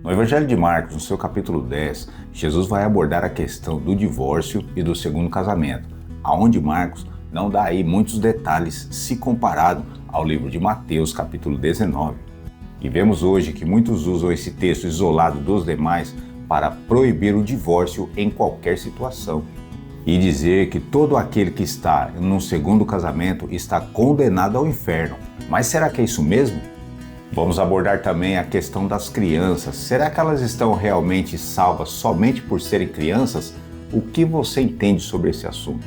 No Evangelho de Marcos, no seu capítulo 10, Jesus vai abordar a questão do divórcio e do segundo casamento, aonde Marcos não dá aí muitos detalhes se comparado ao livro de Mateus, capítulo 19. E vemos hoje que muitos usam esse texto isolado dos demais para proibir o divórcio em qualquer situação e dizer que todo aquele que está num segundo casamento está condenado ao inferno. Mas será que é isso mesmo? Vamos abordar também a questão das crianças. Será que elas estão realmente salvas somente por serem crianças? O que você entende sobre esse assunto?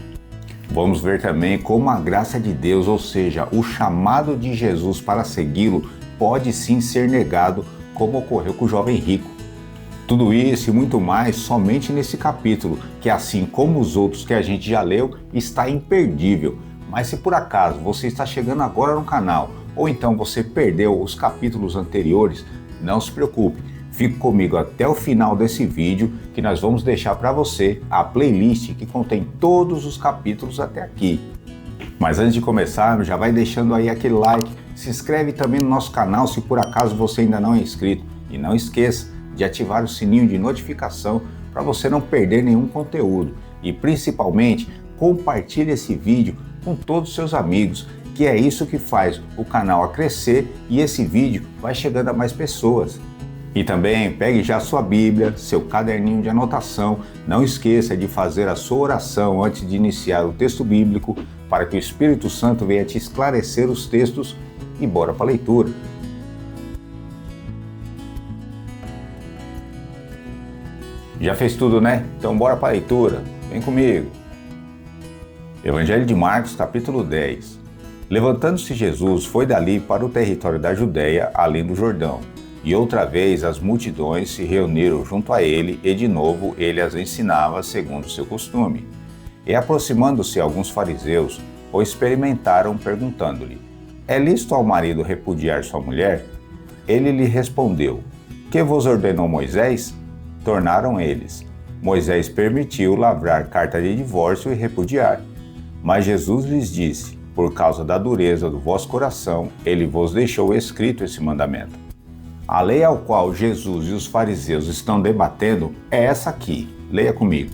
Vamos ver também como a graça de Deus, ou seja, o chamado de Jesus para segui-lo, pode sim ser negado, como ocorreu com o jovem rico. Tudo isso e muito mais somente nesse capítulo, que assim como os outros que a gente já leu, está imperdível. Mas se por acaso você está chegando agora no canal, ou então você perdeu os capítulos anteriores, não se preocupe, fique comigo até o final desse vídeo que nós vamos deixar para você a playlist que contém todos os capítulos até aqui. Mas antes de começar, já vai deixando aí aquele like, se inscreve também no nosso canal se por acaso você ainda não é inscrito e não esqueça de ativar o sininho de notificação para você não perder nenhum conteúdo e principalmente compartilhe esse vídeo com todos os seus amigos, que é isso que faz o canal a crescer e esse vídeo vai chegando a mais pessoas. E também pegue já sua Bíblia, seu caderninho de anotação, não esqueça de fazer a sua oração antes de iniciar o texto bíblico para que o Espírito Santo venha te esclarecer os textos e bora para a leitura. Já fez tudo, né? Então bora para a leitura. Vem comigo. Evangelho de Marcos, capítulo 10. Levantando-se Jesus, foi dali para o território da Judéia, além do Jordão. E outra vez as multidões se reuniram junto a ele, e de novo ele as ensinava segundo o seu costume. E aproximando-se alguns fariseus, o experimentaram, perguntando-lhe: é lícito ao marido repudiar sua mulher? Ele lhe respondeu: que vos ordenou Moisés? Tornaram eles: Moisés permitiu lavrar carta de divórcio e repudiar. Mas Jesus lhes disse: por causa da dureza do vosso coração, ele vos deixou escrito esse mandamento. A lei ao qual Jesus e os fariseus estão debatendo é essa aqui. Leia comigo.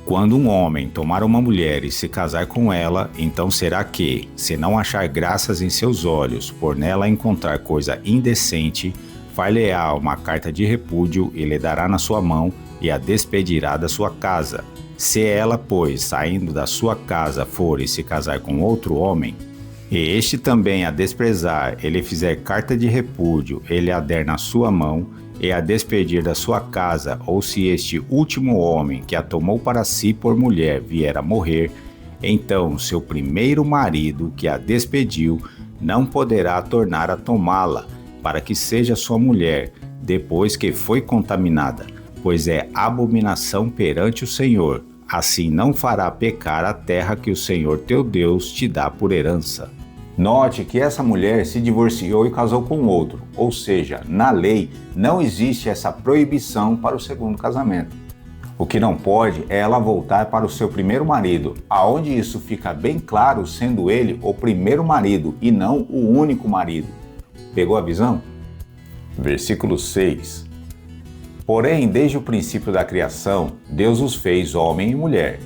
Quando um homem tomar uma mulher e se casar com ela, então será que, se não achar graças em seus olhos, por nela encontrar coisa indecente, far-lhe-á uma carta de repúdio e lhe dará na sua mão e a despedirá da sua casa. Se ela, pois, saindo da sua casa for e se casar com outro homem, e este também a desprezar, ele fizer carta de repúdio, ele a der na sua mão e a despedir da sua casa, ou se este último homem que a tomou para si por mulher vier a morrer, então seu primeiro marido que a despediu não poderá tornar a tomá-la, para que seja sua mulher, depois que foi contaminada, pois é abominação perante o Senhor. Assim não fará pecar a terra que o Senhor teu Deus te dá por herança. Note que essa mulher se divorciou e casou com outro, ou seja, na lei não existe essa proibição para o segundo casamento. O que não pode é ela voltar para o seu primeiro marido, aonde isso fica bem claro sendo ele o primeiro marido e não o único marido. Pegou a visão? Versículo 6. Porém, desde o princípio da criação, Deus os fez homem e mulher.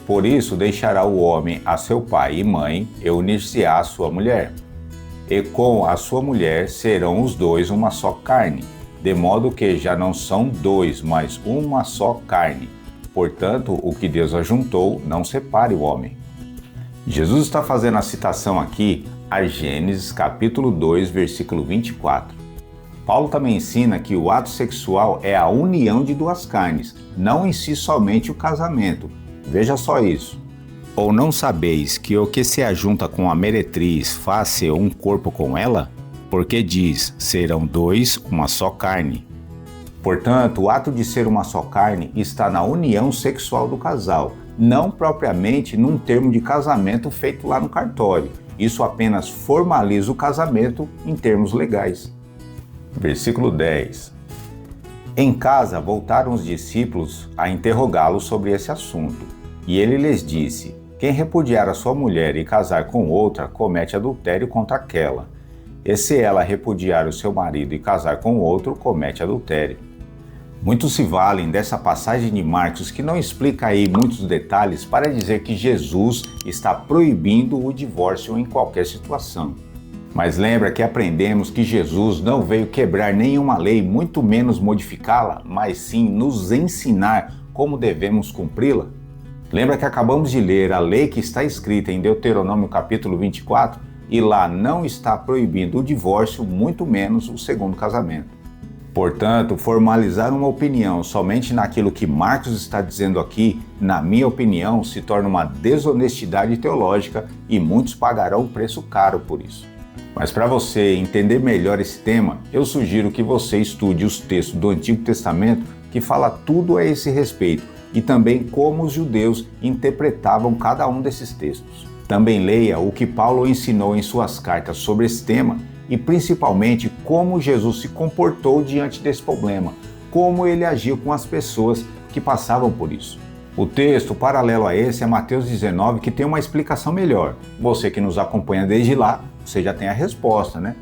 Por isso deixará o homem a seu pai e mãe e unir-se-á à sua mulher. E com a sua mulher serão os dois uma só carne, de modo que já não são dois, mas uma só carne. Portanto, o que Deus ajuntou, não separe o homem. Jesus está fazendo a citação aqui a Gênesis capítulo 2, versículo 24. Paulo também ensina que o ato sexual é a união de duas carnes, não em si somente o casamento. Veja só isso. Ou não sabeis que o que se ajunta com a meretriz faz-se um corpo com ela? Porque diz, serão dois uma só carne. Portanto, o ato de ser uma só carne está na união sexual do casal, não propriamente num termo de casamento feito lá no cartório. Isso apenas formaliza o casamento em termos legais. Versículo 10. Em casa voltaram os discípulos a interrogá-lo sobre esse assunto. E ele lhes disse: quem repudiar a sua mulher e casar com outra, comete adultério contra aquela. e se ela repudiar o seu marido e casar com outro, comete adultério. Muitos se valem dessa passagem de Marcos, que não explica aí muitos detalhes, para dizer que Jesus está proibindo o divórcio em qualquer situação. Mas lembra que aprendemos que Jesus não veio quebrar nenhuma lei, muito menos modificá-la, mas sim nos ensinar como devemos cumpri-la? Lembra que acabamos de ler a lei que está escrita em Deuteronômio capítulo 24? E lá não está proibindo o divórcio, muito menos o segundo casamento. Portanto, formalizar uma opinião somente naquilo que Marcos está dizendo aqui, na minha opinião, se torna uma desonestidade teológica e muitos pagarão um preço caro por isso. Mas para você entender melhor esse tema, eu sugiro que você estude os textos do Antigo Testamento que fala tudo a esse respeito e também como os judeus interpretavam cada um desses textos. Também leia o que Paulo ensinou em suas cartas sobre esse tema e principalmente como Jesus se comportou diante desse problema, como ele agiu com as pessoas que passavam por isso. O texto paralelo a esse é Mateus 19, que tem uma explicação melhor. Você que nos acompanha desde lá, você já tem a resposta, né?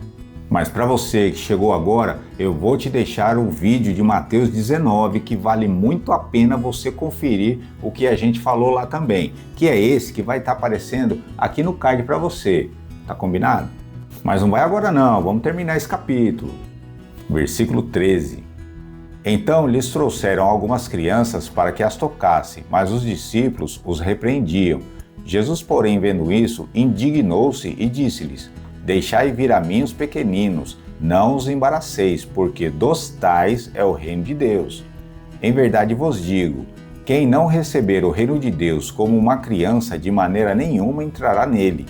Mas para você que chegou agora, eu vou te deixar o vídeo de Mateus 19, que vale muito a pena você conferir o que a gente falou lá também, que é esse que vai estar aparecendo aqui no card para você. Tá combinado? Mas não vai agora não, vamos terminar esse capítulo. Versículo 13. Então lhes trouxeram algumas crianças para que as tocassem, mas os discípulos os repreendiam. Jesus, porém, vendo isso, indignou-se e disse-lhes: Deixai vir a mim os pequeninos, não os embaraceis, porque dos tais é o reino de Deus. Em verdade vos digo, quem não receber o reino de Deus como uma criança, de maneira nenhuma entrará nele.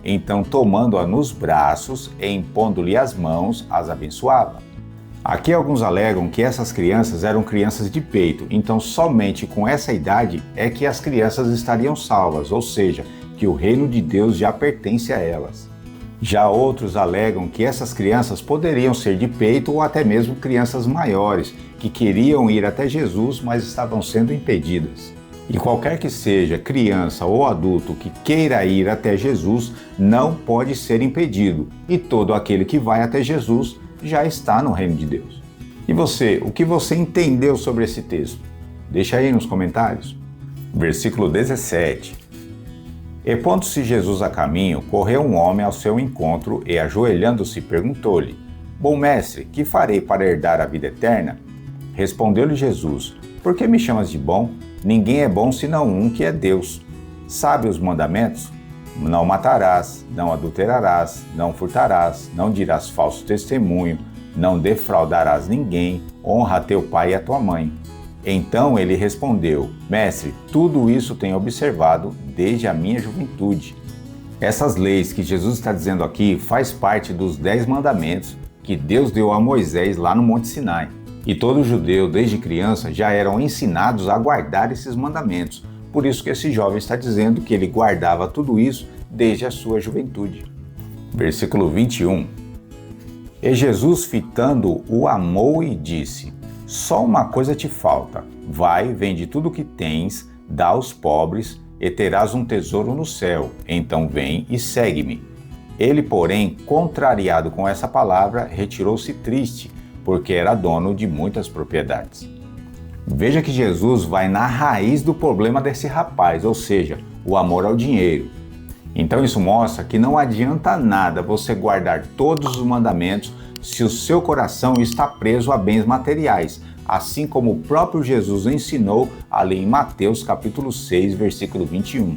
Então, tomando-a nos braços e impondo-lhe as mãos, as abençoava. Aqui alguns alegam que essas crianças eram crianças de peito, então somente com essa idade é que as crianças estariam salvas, ou seja, que o reino de Deus já pertence a elas. Já outros alegam que essas crianças poderiam ser de peito ou até mesmo crianças maiores, que queriam ir até Jesus, mas estavam sendo impedidas. E qualquer que seja criança ou adulto que queira ir até Jesus, não pode ser impedido, e todo aquele que vai até Jesus já está no reino de Deus. E você, o que você entendeu sobre esse texto? Deixa aí nos comentários. Versículo 17. E pondo-se Jesus a caminho, correu um homem ao seu encontro e, ajoelhando-se, perguntou-lhe: Bom mestre, que farei para herdar a vida eterna? Respondeu-lhe Jesus: Por que me chamas de bom? Ninguém é bom senão um, que é Deus. Sabe os mandamentos? Não matarás, não adulterarás, não furtarás, não dirás falso testemunho, não defraudarás ninguém, honra a teu pai e a tua mãe. Então ele respondeu: Mestre, tudo isso tenho observado desde a minha juventude. Essas leis que Jesus está dizendo aqui faz parte dos 10 mandamentos que Deus deu a Moisés lá no Monte Sinai. E todo judeu, desde criança, já eram ensinados a guardar esses mandamentos. Por isso que esse jovem está dizendo que ele guardava tudo isso desde a sua juventude. Versículo 21. E Jesus, fitando, o amou e disse: Só uma coisa te falta. Vai, vende tudo o que tens, dá aos pobres, e terás um tesouro no céu. Então vem e segue-me. Ele, porém, contrariado com essa palavra, retirou-se triste, porque era dono de muitas propriedades. Veja que Jesus vai na raiz do problema desse rapaz, ou seja, o amor ao dinheiro. Então isso mostra que não adianta nada você guardar todos os mandamentos se o seu coração está preso a bens materiais, assim como o próprio Jesus ensinou ali em Mateus capítulo 6, versículo 21.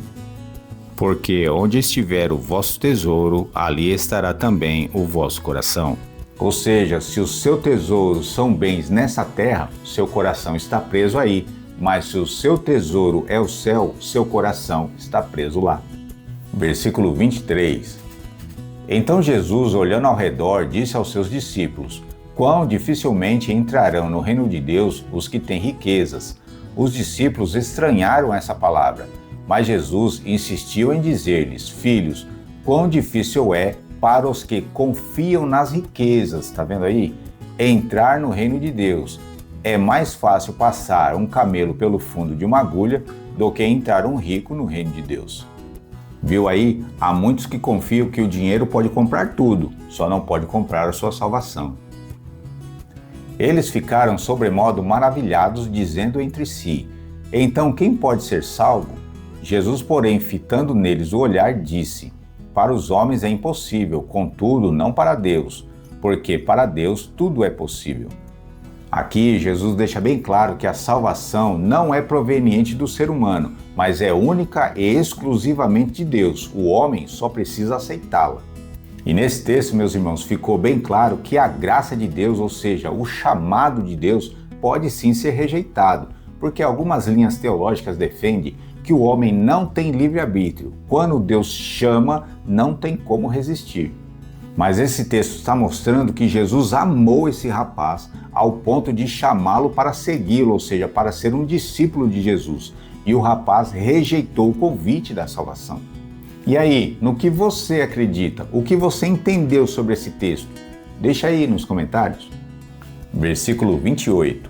Porque onde estiver o vosso tesouro, ali estará também o vosso coração. Ou seja, se o seu tesouro são bens nessa terra, seu coração está preso aí. Mas se o seu tesouro é o céu, seu coração está preso lá. Versículo 23. Então Jesus, olhando ao redor, disse aos seus discípulos: Quão dificilmente entrarão no reino de Deus os que têm riquezas. Os discípulos estranharam essa palavra, mas Jesus insistiu em dizer-lhes: Filhos, quão difícil é para os que confiam nas riquezas, tá vendo aí? Entrar no reino de Deus. É mais fácil passar um camelo pelo fundo de uma agulha do que entrar um rico no reino de Deus. Viu aí? Há muitos que confiam que o dinheiro pode comprar tudo, só não pode comprar a sua salvação. Eles ficaram sobremodo maravilhados, dizendo entre si: então quem pode ser salvo? Jesus, porém, fitando neles o olhar, disse: para os homens é impossível, contudo não para Deus, porque para Deus tudo é possível. Aqui Jesus deixa bem claro que a salvação não é proveniente do ser humano, mas é única e exclusivamente de Deus. O homem só precisa aceitá-la. E nesse texto, meus irmãos, ficou bem claro que a graça de Deus, ou seja, o chamado de Deus, pode sim ser rejeitado, porque algumas linhas teológicas defendem que o homem não tem livre-arbítrio. Quando Deus chama, não tem como resistir. Mas esse texto está mostrando que Jesus amou esse rapaz ao ponto de chamá-lo para segui-lo, ou seja, para ser um discípulo de Jesus. E o rapaz rejeitou o convite da salvação. E aí, no que você acredita? O que você entendeu sobre esse texto? Deixa aí nos comentários. Versículo 28.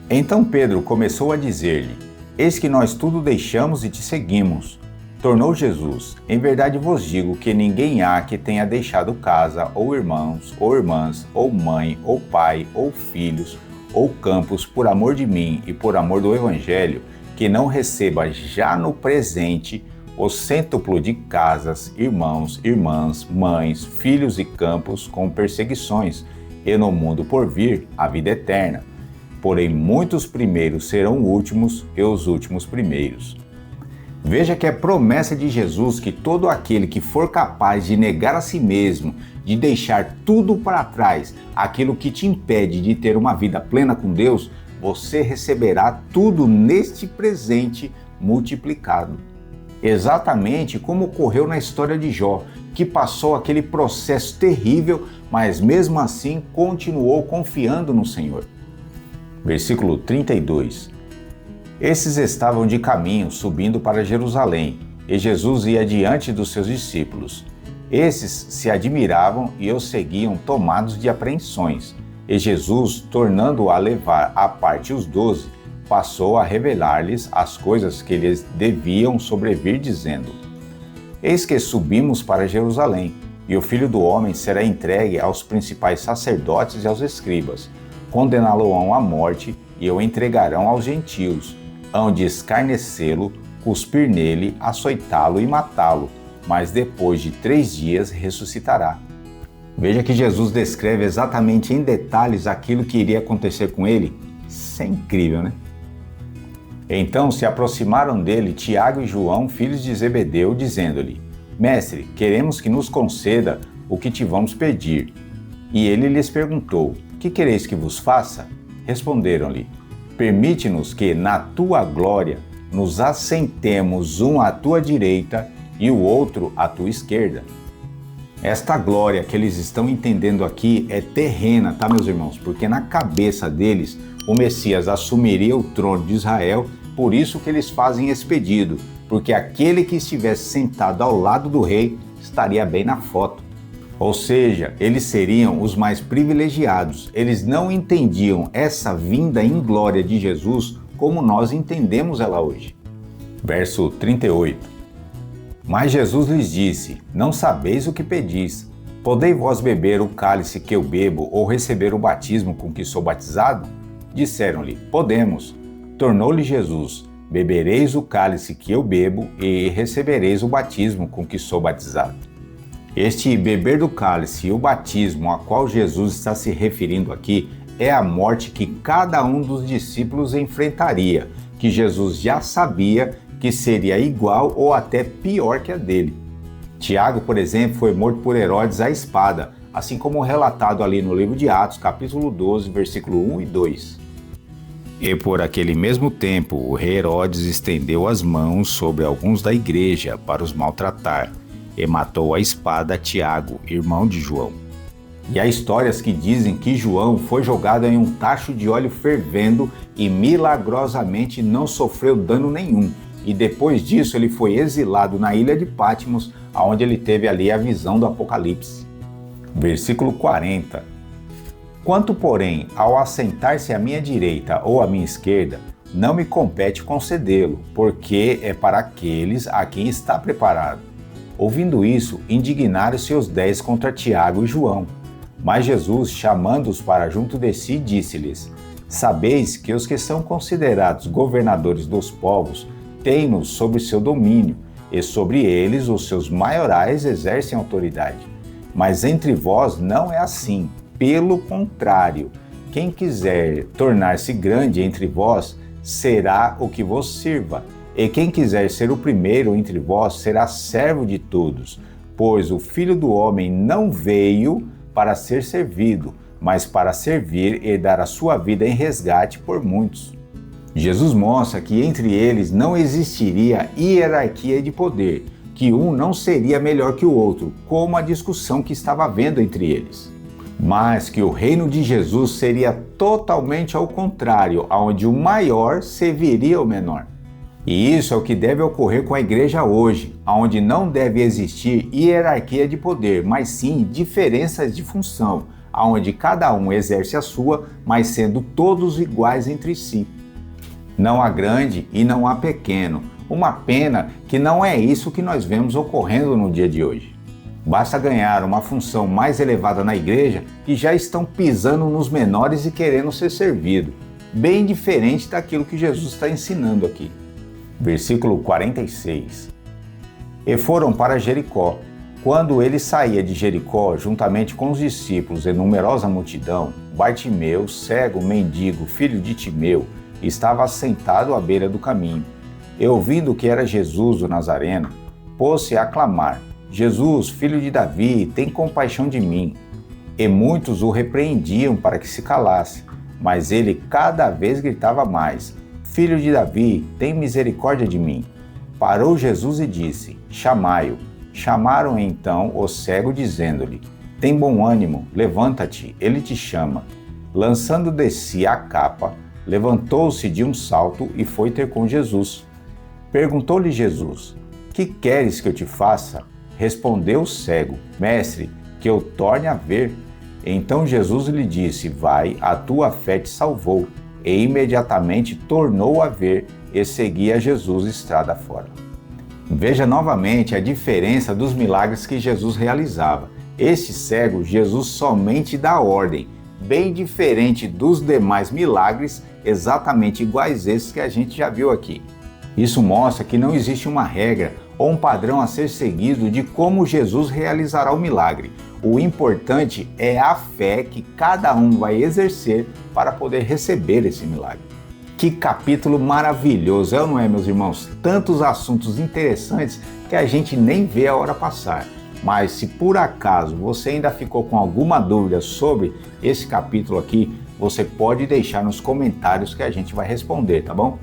Então Pedro começou a dizer-lhe: eis que nós tudo deixamos e te seguimos. Tornou Jesus: em verdade vos digo que ninguém há que tenha deixado casa, ou irmãos, ou irmãs, ou mãe, ou pai, ou filhos, ou campos, por amor de mim e por amor do Evangelho, que não receba já no presente o cêntuplo de casas, irmãos, irmãs, mães, filhos e campos com perseguições, e no mundo por vir a vida eterna. Porém muitos primeiros serão últimos e os últimos primeiros. Veja que é promessa de Jesus que todo aquele que for capaz de negar a si mesmo, de deixar tudo para trás, aquilo que te impede de ter uma vida plena com Deus, você receberá tudo neste presente multiplicado. Exatamente como ocorreu na história de Jó, que passou aquele processo terrível, mas mesmo assim continuou confiando no Senhor. Versículo 32. Esses estavam de caminho, subindo para Jerusalém, e Jesus ia diante dos seus discípulos. Esses se admiravam e o seguiam tomados de apreensões. E Jesus, tornando a levar à parte os 12, passou a revelar-lhes as coisas que lhes deviam sobrevir, dizendo: eis que subimos para Jerusalém, e o Filho do Homem será entregue aos principais sacerdotes e aos escribas. Condená-lo-ão à morte e o entregarão aos gentios. Hão de escarnecê-lo, cuspir nele, açoitá-lo e matá-lo, mas depois de 3 dias ressuscitará. Veja que Jesus descreve exatamente em detalhes aquilo que iria acontecer com ele. Isso é incrível, né? Então se aproximaram dele Tiago e João, filhos de Zebedeu, dizendo-lhe: mestre, queremos que nos conceda o que te vamos pedir. E ele lhes perguntou: que quereis que vos faça? Responderam-lhe: permite-nos que, na tua glória, nos assentemos um à tua direita e o outro à tua esquerda. Esta glória que eles estão entendendo aqui é terrena, tá, meus irmãos? Porque na cabeça deles, o Messias assumiria o trono de Israel, por isso que eles fazem esse pedido, porque aquele que estivesse sentado ao lado do rei estaria bem na foto. Ou seja, eles seriam os mais privilegiados. Eles não entendiam essa vinda em glória de Jesus como nós entendemos ela hoje. Verso 38. Mas Jesus lhes disse: não sabeis o que pedis. Podei vós beber o cálice que eu bebo ou receber o batismo com que sou batizado? Disseram-lhe: podemos. Tornou-lhe Jesus: bebereis o cálice que eu bebo e recebereis o batismo com que sou batizado. Este beber do cálice e o batismo a qual Jesus está se referindo aqui é a morte que cada um dos discípulos enfrentaria, que Jesus já sabia que seria igual ou até pior que a dele. Tiago, por exemplo, foi morto por Herodes à espada, assim como relatado ali no livro de Atos, capítulo 12, versículo 1 e 2. E por aquele mesmo tempo, o rei Herodes estendeu as mãos sobre alguns da igreja para os maltratar, e matou à espada Tiago, irmão de João. E há histórias que dizem que João foi jogado em um tacho de óleo fervendo e milagrosamente não sofreu dano nenhum. E depois disso ele foi exilado na ilha de Patmos, onde ele teve ali a visão do Apocalipse. Versículo 40. Quanto, porém, ao assentar-se à minha direita ou à minha esquerda, não me compete concedê-lo, porque é para aqueles a quem está preparado. Ouvindo isso, indignaram-se os 10 contra Tiago e João. Mas Jesus, chamando-os para junto de si, disse-lhes: Sabeis que os que são considerados governadores dos povos têm-nos sob seu domínio, e sobre eles os seus maiorais exercem autoridade. Mas entre vós não é assim. Pelo contrário, quem quiser tornar-se grande entre vós, será o que vos sirva. E quem quiser ser o primeiro entre vós, será servo de todos. Pois o Filho do Homem não veio para ser servido, mas para servir e dar a sua vida em resgate por muitos. Jesus mostra que entre eles não existiria hierarquia de poder, que um não seria melhor que o outro, como a discussão que estava havendo entre eles. Mas que o reino de Jesus seria totalmente ao contrário, onde o maior serviria o menor. E isso é o que deve ocorrer com a igreja hoje, onde não deve existir hierarquia de poder, mas sim diferenças de função, onde cada um exerce a sua, mas sendo todos iguais entre si. Não há grande e não há pequeno. Uma pena que não é isso que nós vemos ocorrendo no dia de hoje. Basta ganhar uma função mais elevada na igreja que já estão pisando nos menores e querendo ser servido. Bem diferente daquilo que Jesus está ensinando aqui. Versículo 46. E foram para Jericó. Quando ele saía de Jericó, juntamente com os discípulos e numerosa multidão, Bartimeu, cego, mendigo, filho de Timeu, estava assentado à beira do caminho. E ouvindo que era Jesus o Nazareno, pôs-se a clamar: Jesus, filho de Davi, tem compaixão de mim. E muitos o repreendiam para que se calasse, mas ele cada vez gritava mais: Filho de Davi, tem misericórdia de mim. Parou Jesus e disse: Chamai-o. Chamaram então o cego, dizendo-lhe: Tem bom ânimo, levanta-te, ele te chama. Lançando de si a capa, levantou-se de um salto e foi ter com Jesus. Perguntou-lhe Jesus: Que queres que eu te faça? Respondeu o cego: Mestre, que eu torne a ver. Então Jesus lhe disse: Vai, a tua fé te salvou. E imediatamente tornou a ver e seguia Jesus estrada fora. Veja novamente a diferença dos milagres que Jesus realizava. Este cego, Jesus somente dá ordem, bem diferente dos demais milagres, exatamente iguais esses que a gente já viu aqui. Isso mostra que não existe uma regra ou um padrão a ser seguido de como Jesus realizará o milagre. O importante é a fé que cada um vai exercer para poder receber esse milagre. Que capítulo maravilhoso, é ou não é, meus irmãos? Tantos assuntos interessantes que a gente nem vê a hora passar. Mas se por acaso você ainda ficou com alguma dúvida sobre esse capítulo aqui, você pode deixar nos comentários que a gente vai responder, tá bom?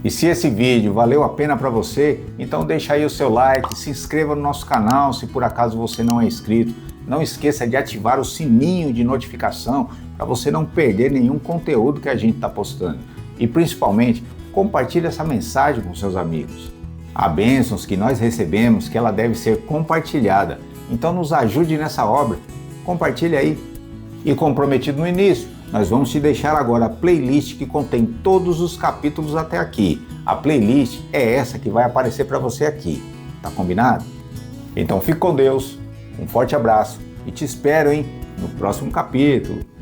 E se esse vídeo valeu a pena para você, então deixa aí o seu like, se inscreva no nosso canal se por acaso você não é inscrito. Não esqueça de ativar o sininho de notificação para você não perder nenhum conteúdo que a gente está postando. E principalmente, compartilhe essa mensagem com seus amigos. Há bênçãos que nós recebemos que ela deve ser compartilhada. Então nos ajude nessa obra. Compartilhe aí. E como prometido no início, nós vamos te deixar agora a playlist que contém todos os capítulos até aqui. A playlist é essa que vai aparecer para você aqui. Tá combinado? Então fique com Deus, um forte abraço e te espero, no próximo capítulo.